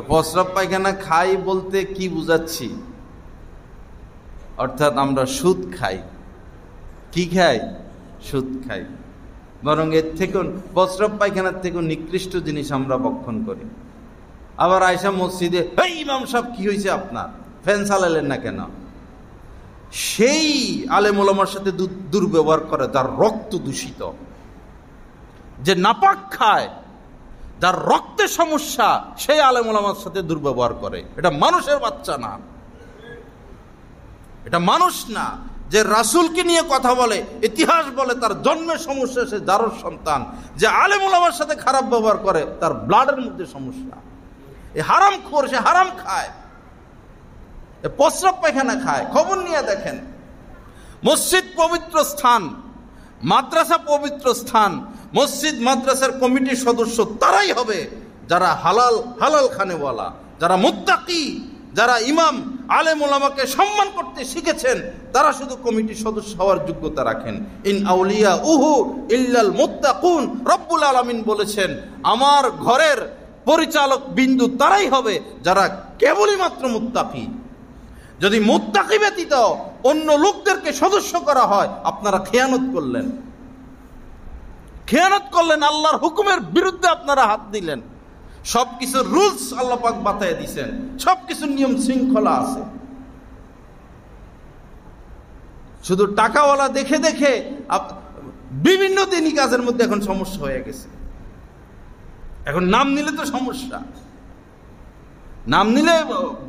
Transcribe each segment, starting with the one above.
প্রস্রাব পায়খানা খাই বলতে কি বুঝাচ্ছি? অর্থাৎ আমরা সুদ খাই। কি খাই? সুদ খাই। বরং এর থেকে প্রস্রাব পায়খানার থেকে নিকৃষ্ট জিনিস আমরা ভক্ষণ করি। আবার আয়সা মসজিদে, এই ইমাম সাহেব কি হয়েছে আপনার, ফ্যান চালালেন না কেন? সেই আলেম ওলামার সাথে দুর্ব্যবহার করে যার রক্ত দূষিত, যে নাপাক খায়, যার রক্তের সমস্যা, সেই আলেম ওলামার সাথে দুর্ব্যবহার করে। এটা মানুষের বাচ্চা না, এটা মানুষ না। যে রাসূলকে নিয়ে কথা বলে, ইতিহাস বলে তার জন্মের সমস্যা, সে জারর সন্তান। যে আলেম ওলামার সাথে খারাপ ব্যবহার করে, তার ব্লাডের মধ্যে সমস্যা। এ হারাম খোর, সে হারাম খায়, এ প্রস্রাব পায়খানা খায়। খবর নিয়ে দেখেন, মসজিদ পবিত্র স্থান, মাদ্রাসা পবিত্র স্থান। মসজিদ মাদ্রাসার কমিটির সদস্য তারাই হবে যারা হালাল খানেওয়ালা, যারা মুত্তাকি, যারা ইমাম আলেম ওলামাকে সম্মান করতে শিখেছেন, তারা শুধু কমিটির সদস্য হওয়ার যোগ্যতা রাখেন। ইন আউলিয়া উহু ইল্লাল মুত্তাকুন। রব্বুল আলামিন বলেছেন, আমার ঘরের পরিচালক বিন্দু তারাই হবে যারা কেবলই মাত্র মুত্তাকি। যদি মুত্তাকি ব্যতীত অন্য লোকদেরকে সদস্য করা হয়, আপনারা খেয়ানত করলেন, আল্লাহর হুকুমের বিরুদ্ধে আপনারা হাত দিলেন। সবকিছু রুলস আল্লাহ পাক বাতায় দিয়েছেন, সবকিছু নিয়ম শৃঙ্খলা আছে। শুধু টাকাওয়ালা দেখে দেখে বিভিন্ন দিনই কাজের মধ্যে এখন সমস্যা হয়ে গেছে। এখন নাম নিলে তো সমস্যা, নাম নিলে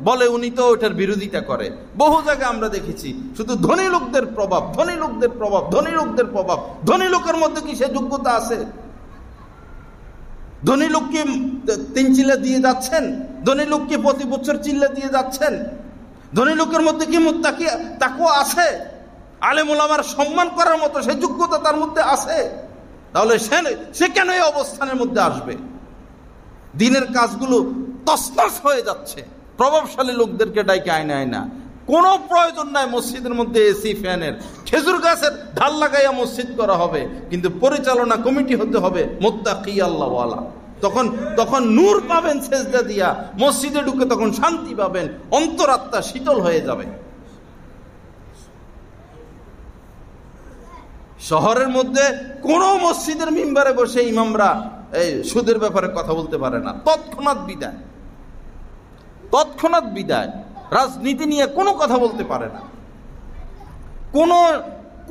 বলে উনি তো ওটার বিরোধিতা করে। বহু জায়গায় আমরা দেখেছি শুধু ধনী লোকদের প্রভাব, ধনী লোকদের প্রভাব, ধনী লোকদের প্রভাব। ধনী লোকের মধ্যে কি সে যোগ্যতা আছে? ধনী লোককে 3 চিল্লা দিয়ে যাচ্ছেন? ধনী লোককে প্রতি বছর চিল্লা দিয়ে যাচ্ছেন? ধনী লোকের মধ্যে কি মুত্তাকি তাকওয়া আছে? আলেম ওলামার সম্মান করার মতো সে যোগ্যতা তার মধ্যে আছে? তাহলে সে কেন এই অবস্থানের মধ্যে আসবে? দিনের কাজগুলো তছনছ হয়ে যাচ্ছে প্রভাবশালী লোকদেরকে ডাইকে আয়না। কোনো প্রয়োজন নাই মসজিদের মধ্যে এসি ফ্যানের, খেজুর গাছের ঢাল লাগাইয়া মসজিদ করা হবে, কিন্তু পরিচালনা কমিটি হতে হবে মুত্তাকি আল্লাহওয়ালা। তখন নূর পাবেন সেজদা দিয়া, মসজিদে ঢুকে তখন শান্তি পাবেন, অন্তরাত্মা শীতল হয়ে যাবে। শহরের মধ্যে কোনো মসজিদের মিম্বারে বসে ইমামরা এই সুদের ব্যাপারে কথা বলতে পারে না। তৎক্ষণাৎ বিদায়। রাজনীতি নিয়ে কোনো কথা বলতে পারে না,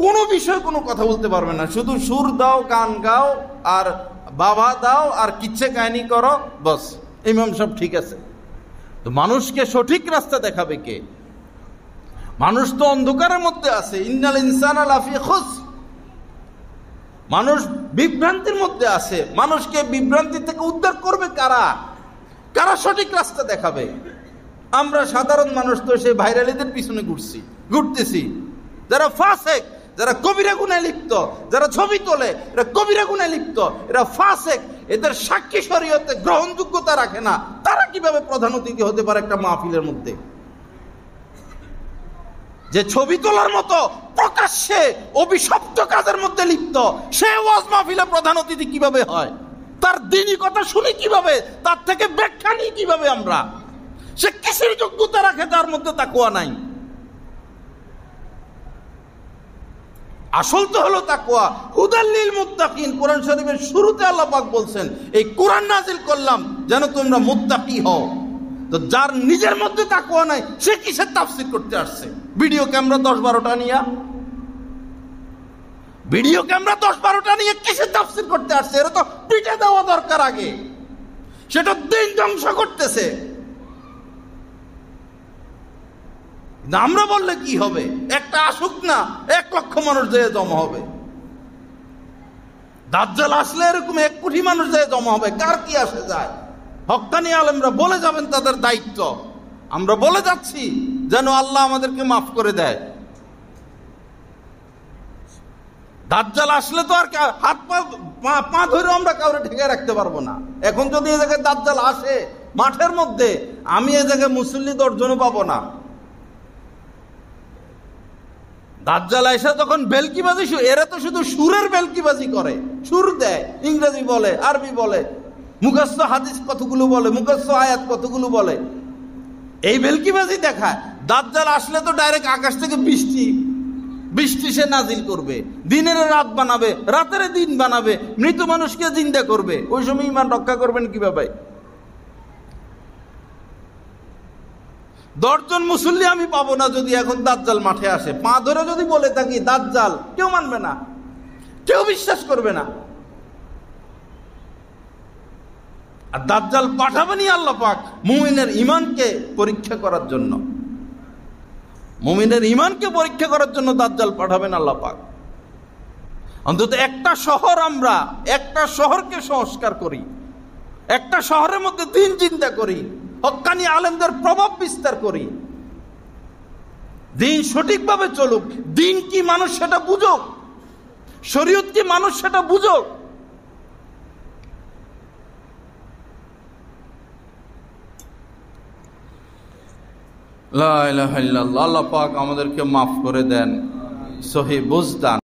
কোনো বিষয়ে কোনো কথা বলতে পারবে না। শুধু সুর দাও, গান গাও, আর বাবা দাও, আর কিচ্ছে কাহিনী করো, বস ইমাম সব ঠিক আছে। তো মানুষকে সঠিক রাস্তা দেখাবে কে? মানুষ তো অন্ধকারের মধ্যে আছে। ইন্নাল ইনসানা লাফি খুসর। মানুষ বিভ্রান্তির মধ্যে আছে। মানুষকে বিভ্রান্তি থেকে উদ্ধার করবে কারা সঠিক রাস্তা দেখাবে? আমরা সাধারণ মানুষ তো সেই ভাইরালিদের পিছনে ঘুরতেছি। যারা ফাসেক, যারা কবিরা গুনাহে লিপ্ত, যারা ছবি তোলে এরা কবিরা গুনাহে লিপ্ত, এরা ফাসেক, এদের সাক্ষী শরীয়তে গ্রহণযোগ্যতা রাখে না। তারা কিভাবে প্রধান অতিথি হতে পারে একটা মাহফিলের মধ্যে? যে ছবি তোলার মতো প্রকাশ্যে অভিশপ্ত কাজের মধ্যে লিপ্ত, সে ওয়াজ মাহফিলে প্রধান অতিথি কিভাবে হয়? তার দ্বীনি কথা শুনি কিভাবে? তার থেকে ব্যাখ্যা নিই কিভাবে আমরা? সে কিসের যোগ্যতা রাখে যার মধ্যে তাকওয়া নাই? আসল তো হলো তাকওয়া। হুদাল লিল মুত্তাকিন। কোরআন শরীফের শুরুতে আল্লাহ পাক বলছেন, এই কোরআন নাজিল করলাম যেন তোমরা মুত্তাকি হও। তো যার নিজের মধ্যে তাকওয়া নাই, সে কিসের তাফসীর করতে আসছে? ভিডিও ক্যামেরা 10-12টা নিয়ে কিসের তাফসীর করতে আসছে? এরা তো পিঠে দেওয়া দরকার আগে। সেটা দিন ধ্বংস করতেছে। আমরা বললে কি হবে? একটা আসুক না, 1 লক্ষ মানুষ যেয়ে জমা হবে। দাজ্জাল আসলে এরকম 1 কোটি মানুষ যেয়ে জমা হবে। কার কি আসে যায়? হক্কানি আলেমরা বলে যাবেন তাদের দায়িত্ব। আমরা বলে যাচ্ছি যেন আল্লাহ আমাদেরকে মাফ করে দেয়। দাজ্জাল আসলে তো আর হাত পা ধরে আমরা কাউরে ঠেকে রাখতে পারবো না। এখন যদি এ জায়গায় দাজ্জাল আসে মাঠের মধ্যে, আমি এ জায়গায় মুসল্লি দর্জনও পাবো না। দাজ্জাল এসে তখন বেলকিবাজি, এরা তো শুধু সুরের বেলকিবাজি করে, সুর দেয়, ইংরেজি বলে, আরবি বলে, মুখস্থ হাদিস কতগুলো বলে, মুখস্থ আয়াত কতগুলো বলে, এই ভেলকিবাজি দেখায়। দাজ্জাল আসলে তো ডাইরেক্ট আকাশ থেকে বৃষ্টি সে নাজিল করবে, দিনের রাত বানাবে, রাতের দিন বানাবে, মৃত মানুষকে জিন্দা করবে। ওই সময় ঈমান রক্ষা করবেন কিভাবে? 10 জন মুসল্লি আমি পাবো না যদি এখন দাজ্জাল মাঠে আসে। পা ধরে যদি বলে থাকি দাজ্জাল, কেউ মানবে না, কেউ বিশ্বাস করবে না। আর দাজ্জাল পাঠাবেনই আল্লাহ পাক মুমিনের ঈমানকে পরীক্ষা করার জন্য। মুমিনের ঈমানকে পরীক্ষা করার জন্য দাজ্জাল পাঠাবেন আল্লাহ পাক। অন্তত একটা শহরকে সংস্কার করি, একটা শহরের মধ্যে দিন চিন্তা করি, হক্কানি আলেমদের প্রভাব বিস্তার করি, দিন সঠিকভাবে চলুক। দিন কি মানুষ সেটা বুঝুক, শরীয়ত কি মানুষ সেটা বুঝুক। লা ইলাহা ইল্লাল্লাহ। আল্লাহ পাক আমাদেরকে মাফ করে দেন, সহি বুঝ দান।